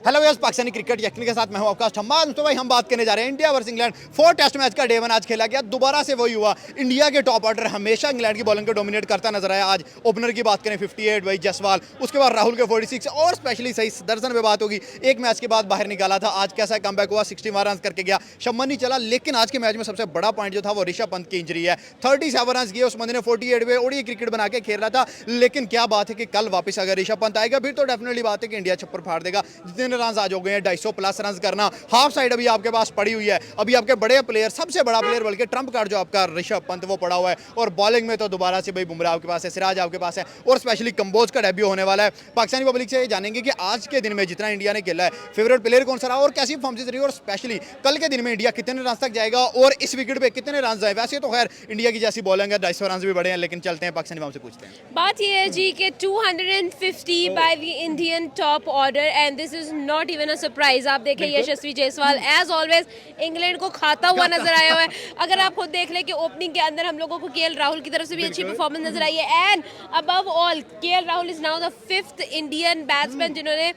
Hello yes Pakistani cricket यकीन के साथ मैं हूं आपका हम्माद। तो भाई हम बात करने जा रहे हैं India versus England 4 test match का डे 1 आज खेला गया। दोबारा से वही हुआ, इंडिया के टॉप ऑर्डर हमेशा इंग्लैंड की बॉलिंग को डोमिनेट करता नजर आया। आज ओपनर की बात करें 58 भाई जसवाल, उसके बाद राहुल के 46 और स्पेशली सही दर्जन पे बात होगी। एक मैच के बाद बाहर निकाला था, आज कैसा कमबैक हुआ, 61 रन करके गया, शम्मन नहीं चला। लेकिन आज के मैच में सबसे बड़ा पॉइंट जो था वो ऋषभ पंत की इंजरी है। 37 रन किए उस बंदे ने, 48 पे ओडीआई क्रिकेट बना के खेल रहा था। लेकिन क्या बात है कि कल वापस अगर ऋषभ पंत आएगा फिर तो डेफिनेटली बात है कि इंडिया छप्पर फाड़ देगा। जितने रन आज हो गए हैं 250 प्लस रन करना, हाफ साइड अभी आपके पास पड़ी हुई है। अभी आपके बड़े प्लेयर, सबसे बड़ा प्लेयर बल्कि ट्रम्प कार्ड जो आपका ऋषभ पंत वो पड़ा हुआ है। और बॉलिंग में तो दोबारा से भाई बुमराह आपके पास है, सिराज आपके पास है और स्पेशली कंबोज का डेब्यू होने वाला है। पाकिस्तानी पब्लिक से जानेंगे कि आज के दिन में जितना इंडिया ने खेला है फेवरेट प्लेयर कौन सा रहा और कैसी परफॉर्मेंस रही, और स्पेशली कल के दिन में इंडिया कितने रन तक जाएगा और इस विकेट पे कितने रन आए। वैसे तो खैर इंडिया की जैसी बॉलिंग है, 250 रन भी बड़े हैं, लेकिन चलते हैं पाकिस्तानी से पूछते हैं। बात ये है जी कि 250 by the Indian top order and this is not even a surprise. आप देखें यशस्वी जायसवाल एज ऑलवेज इंग्लैंड को खाता हुआ नजर आया हुआ है। अगर आप खुद देख लें कि ओपनिंग के अंदर हम लोगों को केएल राहुल की तरफ से भी अच्छी परफॉर्मेंस नजर आई है। And above all KL Rahul is now the 5th Indian batsman जिन्होंने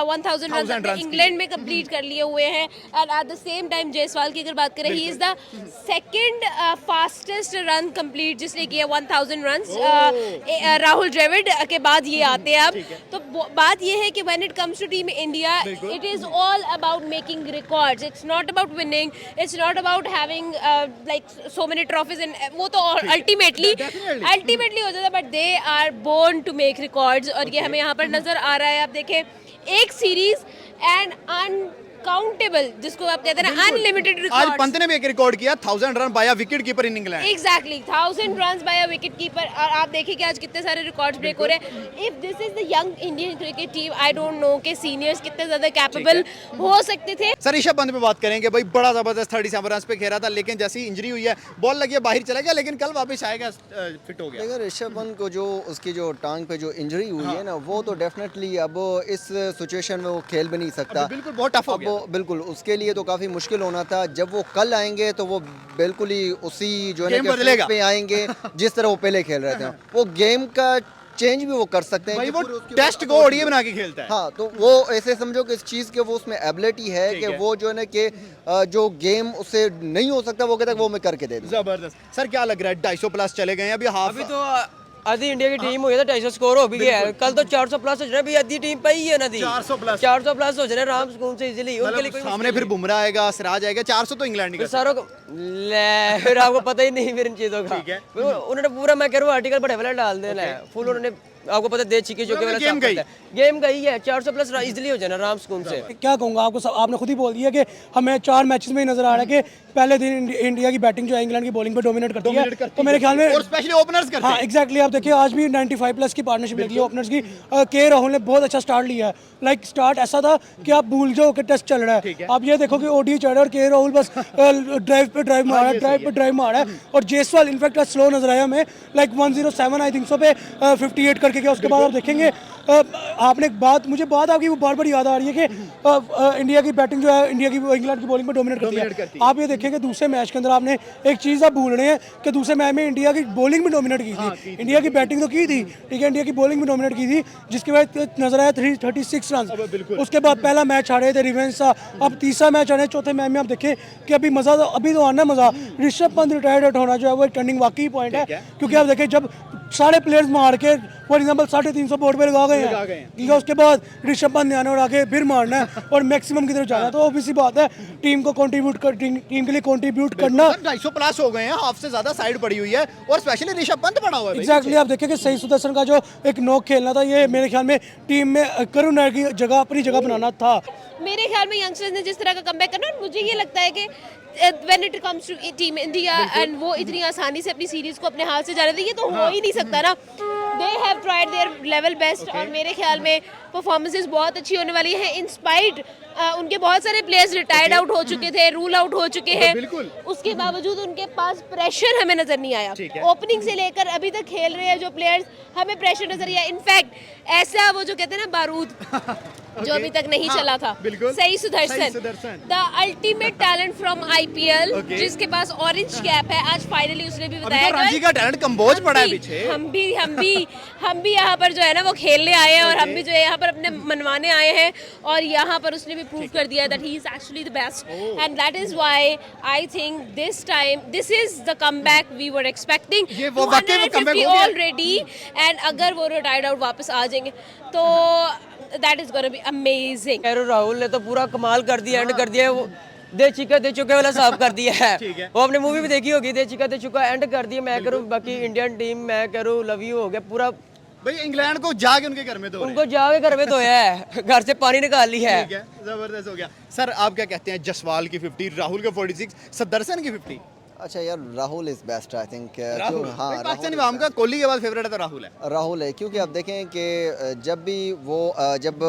1000 रन इंग्लैंड में कंप्लीट कर लिए हुए हैं। And at the same time Jaiswal की अगर बात करें, he is the second fastest run complete जिसने किया 1000 रन। राहुल द्रविड़ के बाद ये आते हैं। अब तो बात ये है कि when it comes to team India it is all about making records. It's not about winning, it's not about having like so many trophies in, वो तो अल्टीमेटली हो जाता है, but they are born to make records. और ये हमें यहाँ पर नजर आ रहा है। आप देखें एक सीरीज एंड अनकाउंटेबल, जिसको आप कहते हैं ना अनलिमिटेड रिकॉर्ड्स। आज पंत ने भी एक रिकॉर्ड किया, 1000 run by wicket keeper in England. Exactly 1000 runs by a wicket keeper. और आप देखिए कि आज कितने सारे रिकॉर्ड्स ब्रेक हो रहे हैं। If this is the young Indian cricket team, I don't know कि सीनियर्स कितने ज्यादा कैपेबल हो सकते थे। सर ऋषभ पंत पे बात करेंगे, भाई बड़ा जबरदस्त 37 रन पे खेला था, लेकिन जैसी इंजरी हुई है बॉल लगी है बाहर चला गया, लेकिन कल वापस आएगा, फिट हो गया। अगर ऋषभ पंत को जो उसकी जो टांग पे जो इंजरी हुई है ना, वो तो डेफिनेटली अब इस सिचुएशन में वो खेल भी नहीं सकता। बिल्कुल बहुत टफ हो गया। बिल्कुल उसके लिए तो काफी मुश्किल होना था। जब वो कल आएंगे तो वो बिल्कुल ही उसी जो है ना पे आएंगे जिस तरह वो पहले खेल रहे थे। वो गेम का चेंज भी वो कर सकते हैं, भाई वो टेस्ट को ओडीआई बना के खेलता है। हाँ, तो वो ऐसे समझो कि इस चीज के वो उसमें एबिलिटी है कि वो जो है ना कि जो गेम उससे नहीं हो सकता वो कहता है वो मैं करके दे दूं। जबरदस्त। सर क्या लग रहा है 250 प्लस चले गए हैं अभी हाफ? अभी तो आधी इंडिया की टीम हुई है, 250 स्कोर हो भी गया है। कल तो 400 प्लस हो जाए, अभी आधी टीम पे ही है ना, 400 प्लस हो जाए राम सुकून से इजीली। उनके लिए कोई सामने फिर बुमराह आएगा, सिराज आएगा, 400 तो इंग्लैंड का सारों को ले, फिर आपको पता ही नहीं फिर इन चीजों का। उन्होंने पूरा, मैं कह रहा हूँ आर्टिकल बड़े वाला डाल देना है फुल। उन्होंने आपको पता दे चुकी जो गेम गई है 400 प्लस इजीली हो जाना राम सुकून से। क्या कहूँगा आपको, आपने खुद ही बोल दिया कि हमें 4 मैचेस में ही नजर आ रहा है कि पहले दिन इंडिया की बैटिंग जो है इंग्लैंड की बॉलिंग पे डोमिनेट करती है। तो मेरे ख्याल में और स्पेशली ओपनर्स करते हैं। हाँ एग्जैक्टली, आप देखिए आज भी 95 प्लस की पार्टनरशिप लगी है ओपनर्स की। के राहुल ने बहुत अच्छा स्टार्ट लिया है। लाइक स्टार्ट ऐसा था कि आप भूल जाओ कि टेस्ट चल रहा है। आप ये देखो कि ओडी चल रहा है और के राहुल बस ड्राइव पे ड्राइव मार रहा है, ड्राइव पे ड्राइव मार रहा है। और जायसवाल इनफैक्ट स्लो नजर आया हमें, लाइक 107 आई थिंक सो पे 58 करके गया। उसके बाद आप देखेंगे आपने एक बात, मुझे बात आपकी वो बार बार याद आ रही है कि इंडिया की बैटिंग जो है इंडिया की इंग्लैंड की बॉलिंग पे डोमिनेट करती है। आप ये देखेंगे दूसरे मैच के अंदर आपने एक चीज़ आप भूल रहे हैं कि दूसरे मैच में इंडिया की बॉलिंग भी डोमिनेट की थी। इंडिया की बैटिंग तो की थी, ठीक है, इंडिया की बॉलिंग भी डोमिनेट की थी, जिसके बाद नजर आया 36 रन। उसके बाद पहला मैच हारे थे, रिवेंज था। अब तीसरा मैच हारे, चौथे मैच में आप देखें कि अभी मजा तो अभी तो आना मजा। ऋषभ पंत रिटायर्ड आउट होना जो है वो टर्निंग वाकई पॉइंट है, क्योंकि आप देखें जब सारे प्लेयर्स मार के फॉर एग्जाम्पल 350 बोर्ड पे लगा गए हैं, ठीक है, उसके बाद ऋषभ पंत ने आने और आके फिर मारना है और मैक्सिमम की तरफ जाना है। तो ऑब्वियसली बात है टीम को कंट्रीब्यूट कर, टीम के लिए कंट्रीब्यूट करना। 250 प्लस हो गए हैं, हाफ से ज्यादा साइड पड़ी हुई है और स्पेशली ऋषभ पंत पड़ा हुआ है। एग्जैक्टली, आप देखें कि सही सुदर्शन का जो एक नॉक खेलना था, ये मेरे ख्याल में टीम में करुण नायर की जगह अपनी जगह बनाना था। मेरे ख्याल में यंगस्टर्स ने जिस तरह का कमबैक करना, मुझे ये लगता है कि when it comes to team India and वो इतनी आसानी से अपनी सीरीज को अपने हाथ से जाने देंगे, तो हो ही नहीं सकता ना। They have tried their level best और मेरे ख्याल में परफॉर्मेंसेस बहुत अच्छी होने वाली है। इन स्पाइट उनके बहुत सारे प्लेयर्स रिटायर्ड आउट हो चुके थे, रूल आउट हो चुके हैं, उसके बावजूद उनके पास प्रेशर हमें नजर नहीं आया। ओपनिंग से लेकर अभी तक खेल रहे हैं जो प्लेयर्स, हमें प्रेशर नजर आया। इनफैक्ट ऐसा वो जो कहते हैं ना बारूद जो अभी तक नहीं चला था, बिल्कुल। सही सही Sudarshan, Sudarshan. The ultimate talent from IPL, Okay. जिसके पास ऑरेंज कैप है। आज फाइनली उसने भी अभी बताया तो रांची कि का टैलेंट कंबोज पड़ा है पीछे। हम भी यहाँ पर जो है ना वो खेलने आए हैं और हम भी जो है यहाँ पर अपने मनवाने आए हैं, और यहाँ पर उसने भी प्रूव कर दिया that he is actually the best, and that is why I think this time this is the comeback we were expecting. ये वो वाकई में comeback हो गया। ऑलरेडी, एंड अगर वो रिटायर्ड आउट वापस आ जाएंगे तो that is gonna be amazing. कैरो राहुल ने तो पूरा कमाल कर दिया, एंड कर दिया वो, दे चुके वाला साफ कर दिया ठीक है। है। वो आपने मूवी भी देखी होगी, दे चुका एंड कर दिया। मैं करूँ बाकी इंडियन टीम, मैं करूँ लव यू हो गया पूरा। भाई इंग्लैंड को जाके उनके घर में दो उनको जाके घर में धोया है, घर से पानी निकाल लिया है। ठीक है, जबरदस्त हो गया। सर आप क्या कहते हैं, जसवाल की 50, राहुल के 46, सदर्शन की 50? अच्छा यार, Rahul is best I think. Rahul हाँ, भाई, पाकिस्तानी राहुल आवाम का कोहली के बाद फेवरेट है तो राहुल है। राहुल है, क्योंकि आप देखें कि जब भी वो जब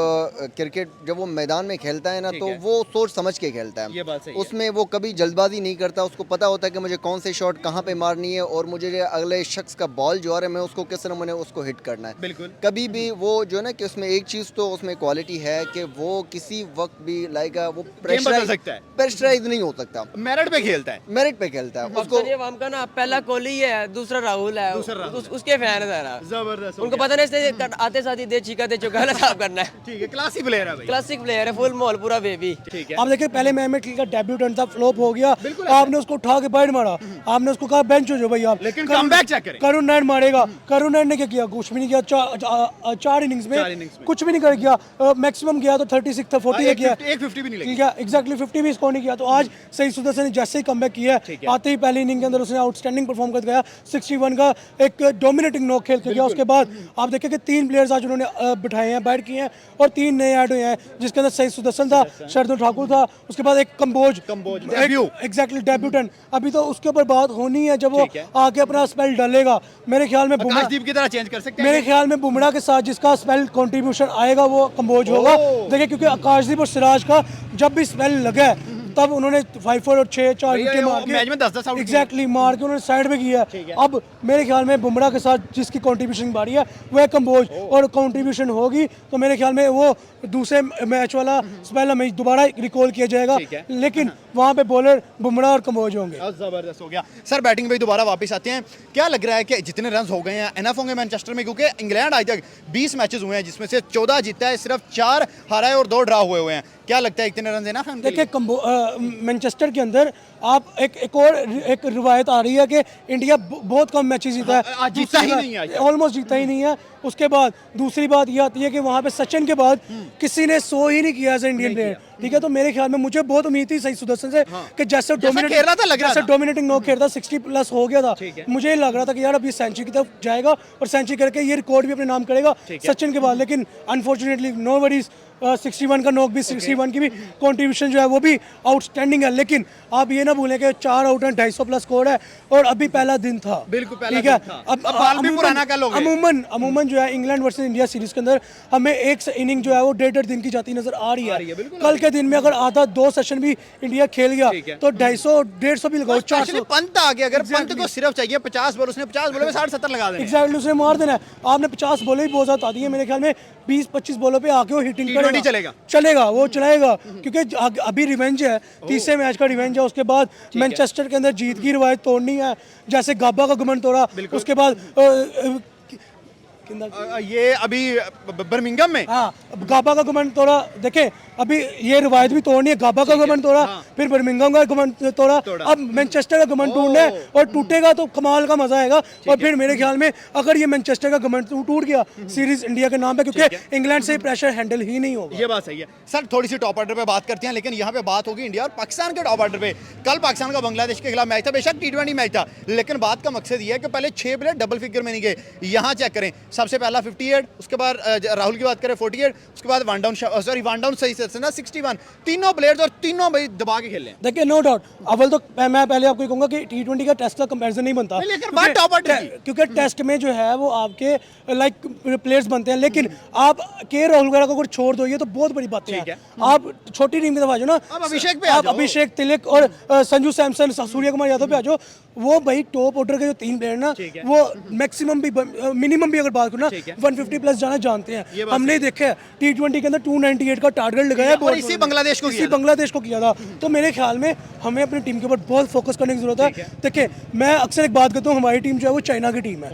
क्रिकेट जब वो मैदान में खेलता है ना, ठीक तो है। वो सोच समझ के खेलता है। ये बात सही है। उसमें वो कभी जल्दबाजी नहीं करता, उसको पता होता है कि मुझे कौन से शॉट कहाँ पे मारनी है और मुझे अगले शख्स का बॉल जो आ रहा है मैं उसको किस तरह मैंने उसको हिट करना है। बिल्कुल। कभी भी वो जो है ना कि उसमें एक चीज़ तो उसमें क्वालिटी है कि वो बकिसी वक्त भी लाइक वो बदल सकता है। प्रेशराइज नहीं हो सकता, मेरिट पे खेलता है। मेरिट पे खेलता है। उसको पाकिस्तानी अवाम का ना पहला कोहली है, दूसरा राहुल है, दूसरा राहुल उसके फैन है सारा। जबरदस्त हो उनको गया। पता नहीं इसने आते साथ ही दे चुका वाला साफ करना है। ठीक है, क्लासी प्लेयर है भाई। क्लासिक प्लेयर है, फुल मॉल पूरा बेबी। ठीक है। आप देखिए पहले मैच में का डेब्यूटेंट था, फ्लॉप हो गया, बिल्कुल आपने उसको उठा के बैट मारा, आपने उसको कहा बेंच हो जाओ भाई आप, लेकिन comeback check करें। करुण नारायण मारेगा, करुण नारायण ने क्या किया, कुछ भी नहीं किया। चार इनिंग्स चार innings में में। कुछ भी नहीं कर किया, मैक्सिमम गया तो 36 था, 40 किया, एक 50 भी नहीं लगी। ठीक है, एग्जैक्टली 50 भी स्कोर नहीं किया। तो आज सही सुदर्शन ने जैसे ही कमबैक किया ठीक है। आते ही पहली इनिंग के अंदर उसने आउटस्टैंडिंग परफॉर्म कर गया, 61 का एक डोमिनेटिंग नॉक खेल के गया। उसके बाद आप देखें कि 3 प्लेयर्स आज उन्होंने बिठाए हैं, बैट किए हैं, और 3 नए ऐड हुए हैं, जिसके अंदर सही सुदर्शन था, शार्दुल ठाकुर था, उसके बाद एक कंबोज debut। Exactly debutant. अभी तो उसके ऊपर बात होनी है जब वो ठीक है। आके अपना स्पेल डालेगा। मेरे ख्याल में बुमराह, आकाशदीप की तरह चेंज कर सकते हैं। मेरे ख्याल में बुमराह के साथ जिसका स्पेल कंट्रीब्यूशन आएगा वो कंबोज होगा। ओह। देखिए क्योंकि आकाशदीप और सिराज का जब भी स्पेल लगा है तब उन्होंने 5-4 और 6-4 भैया, विकेट वो मार के मैच में 10-10 आउट किए। एग्जैक्टली मार के उन्होंने साइड में किया ठीक है। है। अब मेरे ख्याल में बुमराह के साथ जिसकी कंट्रीब्यूशन बारी है वो है कंबोज, और कंट्रीब्यूशन होगी तो मेरे ख्याल में वो दूसरे मैच वाला स्पेल हमें दोबारा रिकॉल किया जाएगा, ठीक है। लेकिन वहाँ पे बॉलर बुमराह और कंबोज होंगे। जबरदस्त हो गया। सर बैटिंग पे दोबारा वापस आते हैं, क्या लग रहा है कि जितने रन हो गए हैं एनफ होंगे मैनचेस्टर में, क्योंकि इंग्लैंड आज तक 20 मैचेस हुए हैं जिसमें से 14 जीता है, सिर्फ 4 हारा है और 2 ड्रा हुए हैं। क्या लगता है इतने रन एनफ हैं उनके लिए? देखिए मैनचेस्टर के अंदर आप एक और एक रिवायत आ रही है कि इंडिया बहुत कम मैचेस जीता है, आज जीता ही नहीं है आज तक। ऑलमोस्ट जीता ही नहीं है। उसके बाद दूसरी बात ये आती है कि वहाँ पे सचिन के बाद किसी ने सो ही नहीं किया एज इंडियन प्लेयर, ठीक है। तो मेरे ख्याल में मुझे बहुत उम्मीद थी सही सुदर्शन से कि जैसे खेल रहा था, लग रहा था। डोमिनेटिंग नॉक खेल रहा था, 60 प्लस हो गया था, ठीक है। मुझे लग रहा था कि यार अब ये सेंचुरी की तरफ जाएगा और सेंचुरी करके ये रिकॉर्ड भी अपने नाम करेगा सचिन के बाद, लेकिन अनफॉर्चुनेटली नो वरीज 61 का नॉक भी 61 की भी कंट्रीब्यूशन जो है वो भी आउटस्टैंडिंग है। लेकिन आप ये ना भूलें कि 4 आउट एंड 250 प्लस स्कोर है और अभी पहला दिन था, बिल्कुल पहला ठीक है। दिन था। अब बाल भी पुराना कल हो गए। अमूमन जो है इंग्लैंड वर्सेस इंडिया सीरीज के अंदर हमें एक इनिंग जो है वो 1.5 दिन की जाती नजर आ रही है। बिल्कुल कल के दिन में अगर आधा 2 सेशन भी इंडिया खेल गया तो 250-150 भी लगाओ, 400 पंत आ गया, अगर पंत को सिर्फ चाहिए 50 बॉल, उसने 50 बॉलों में 60-70 लगा देने। एग्जैक्टली उसने मार देना है। आपने 50 बॉलें भी बहुत ज्यादा दिए, मेरे ख्याल में 20-25 बॉलों पे आके वो हिटिंग T20 चलेगा। चलेगा, वो चलाएगा, क्योंकि अभी रिवेंज है, तीसरे मैच का रिवेंज है। उसके बाद मैनचेस्टर के अंदर जीत की रिवायत तोड़नी है, जैसे गाबा का गुमन तोड़ा, उसके बाद ये अभी बर्मिंघम में हाँ गाबा का गुमन तोड़ा। देखें अभी ये रिवायत भी तोड़नी है, गाबा का गुमन तोड़ा, फिर बर्मिंघम का गुमन तोड़ा, अब मैनचेस्टर का गुमन टूटना है और टूटेगा तो कमाल का मजा आएगा। और फिर मेरे ख्याल में अगर ये मैनचेस्टर का गुमन टूट गया सीरीज इंडिया के नाम पे, क्योंकि इंग्लैंड से प्रेशर हैंडल ही नहीं होगा। ये बात सही है। सर थोड़ी सी टॉप ऑर्डर पे बात करते हैं, लेकिन यहाँ पे बात होगी इंडिया और पाकिस्तान के टॉप ऑर्डर पे। कल पाकिस्तान का बांग्लादेश के खिलाफ मैच था, बेशक T20 मैच था, लेकिन बात का मकसद ये है कि पहले 6 प्लेयर डबल फिगर में नहीं गए। यहाँ चेक करें, सबसे पहला 58, उसके बाद राहुल की बात करें 48, उसके बाद वन डाउन सही से 61, तीनों प्लेयर्स और तीनों भाई दबा के खेल रहे हैं। देखिए नो डाउट, अव्वल तो मैं पहले आपको कहूंगा कि T20 का टेस्ट का कंपैरिजन नहीं बनता, लेकिन बात टॉप ऑर्डर की। क्योंकि टेस्ट में जो है वो आपके लाइक प्लेयर्स बनते हैं, लेकिन आप के राहुल वगैरह को अगर छोड़ दो ये तो बहुत बड़ी बात है। आप छोटी टीम की तरफ आ जाओ ना, अब अभिषेक पे आ आप जाओ। अभिषेक तिलक और संजू सैमसन, सूर्य कुमार यादव पे आ जाओ। वो भाई टॉप ऑर्डर के जो 3 प्लेयर ना, वो मैक्सिमम भी मिनिमम भी अगर बात बात करूँ ना 150 प्लस जाना जानते हैं, हमने देखा है T20 के अंदर 298 का टारगेट लगाया और इसी बांग्लादेश को इसी बांग्लादेश को किया था। तो मेरे ख्याल में हमें अपनी टीम के ऊपर बहुत फोकस करने की जरूरत है। देखिए मैं अक्सर एक बात करता हूँ, हमारी टीम जो है वो चाइना की टीम है,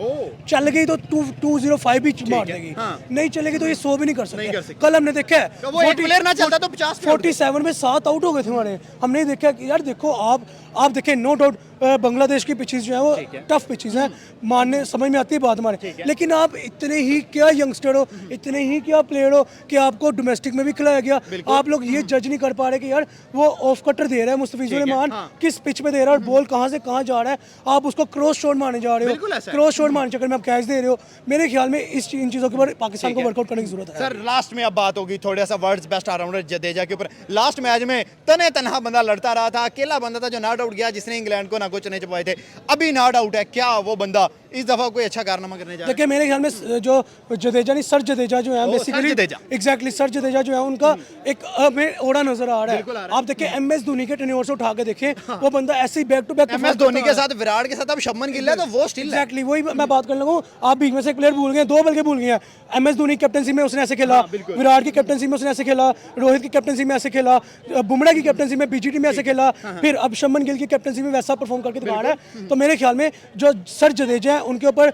चल गई तो 205 भी मार देगी, नहीं चलेगी तो ये 100 भी नहीं कर सकते। कल हमने देखा है वो एक प्लेयर ना चलता तो 50 47 में 7 आउट हो गए थे हमारे। हमने देखा कि यार देखो आप देखें, नो डाउट बांग्लादेश की पिचेस जो है वो टफ पिचेस हैं, मानने समझ में आती है बात हमारे, लेकिन आप इतने ही क्या यंगस्टर हो, इतने ही क्या प्लेयर हो कि आपको डोमेस्टिक में भी खिलाया गया। आप लोग ये जज नहीं कर पा रहे कि यार वो ऑफ कटर दे रहा है मुस्तफिजुर रहमान, किस पिच पे दे रहा है और बॉल कहाँ से कहाँ जा रहा है, आप उसको क्रॉस शॉट मारने जा रहे हो, क्रॉस शॉट मारने चक्कर में आप कैच दे रहे हो। मेरे ख्याल में इन चीज़ों के ऊपर पाकिस्तान को वर्कआउट करने की जरूरत है। सर लास्ट में अब बात होगी थोड़ा सा वर्ल्ड्स बेस्ट ऑलराउंडर जडेजा के ऊपर। लास्ट मैच में तने तनहा बंदा लड़ता रहा था, अकेला बंदा था जो नॉट आउट गया, जिसने इंग्लैंड को ना कुछ नहीं छुपाए थे, अभी नॉट आउट है। क्या वो बंदा इस दफा कोई अच्छा कारनामा करने जा रहा है? देखिए मेरे ख्याल में जो जडेजा नहीं सर जडेजा जो है बेसिकली एग्जैक्टली सर जडेजा जो है उनका एक हमें ओड़ा नजर आ रहा है। आप देखिए MS धोनी के टेन्योर से उठा के देखें, वो बंदा ऐसे ही back to back MS Dhoni के साथ विराट के साथ अब शुभमन गिल है, तो वो स्टिल एग्जैक्टली वही मैं बात करने लगा हूं। आप बीच में से एक प्लेयर भूल गए, 2 बल्कि भूल गए हैं। MS धोनी की कैप्टनसी में उसने ऐसे खेला, विराट की कैप्टनसी में उसने ऐसे खेला, रोहित की कैप्टनसी में ऐसे खेला, बुमराह की कैप्टनसी में BGT में ऐसे खेला, फिर अब शुभमन गिल की कैप्टनसी में वैसा परफॉर्म करके दिखा रहा है। तो मेरे ख्याल में जो सर जडेजा है उनके ऊपर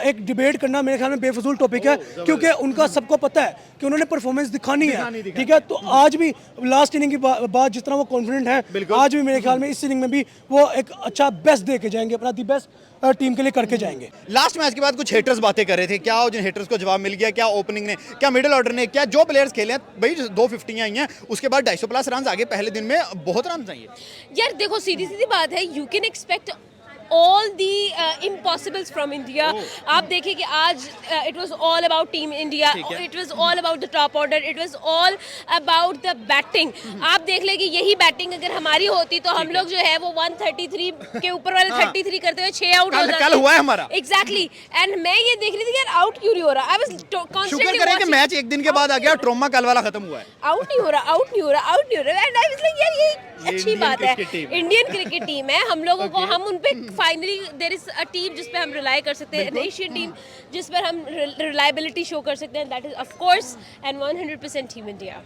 एक डिबेट करना मेरे ख्याल में बेफजूल टॉपिक है, क्योंकि उनका सबको पता है कि उन्होंने परफॉर्मेंस दिखानी है, ठीक है। तो आज भी लास्ट इनिंग की बाद जिस तरह वो कॉन्फिडेंट है, आज भी मेरे ख्याल में इस इनिंग में भी वो एक अच्छा बेस्ट दे के जाएंगे, अपना दी बेस्ट टीम के लिए करके जाएंगे। लास्ट मैच के बाद कुछ हेटर्स बातें कर रहे थे, क्या जिन हेटर्स को जवाब मिल गया? क्या ओपनिंग ने, क्या मिडिल ऑर्डर ने, क्या जो प्लेयर्स खेले हैं भाई 250 आई हैं, उसके बाद 250 प्लस रन आगे, पहले दिन में बहुत रन चाहिए। यार देखो सीधी सीधी बात है, you can expect all the impossibles from India. आप देखिए कि आज it was all about team India, it was all about the top order, it was all about the batting. आप देख ले कि यही बैटिंग अगर हमारी होती तो हम लोग जो है वो 133 के ऊपर वाले 33 करते हुए 6 आउट हो जाते। कल हुआ है हमारा एग्जैक्टली, एंड मैं ये देख रही थी कि यार आउट क्यों नहीं हो रहा। आई वाज कांस्टेंटली शुक्र करें कि मैच एक दिन के बाद आ गया, ट्रोमा कल वाला खत्म हुआ है, आउट नहीं हो रहा, आउट नहीं हो रहा, आउट नहीं हो रहा। एंड आई वाज लाइक यार ये अच्छी बात है, इंडियन क्रिकेट टीम है, हम लोगों को हम उन पे finally there is a team जिस पे हम रिलाई कर सकते हैं, एशियन टीम जिस पर हम रिलायबिलिटी शो कर सकते हैं, that is of course and 100% team India.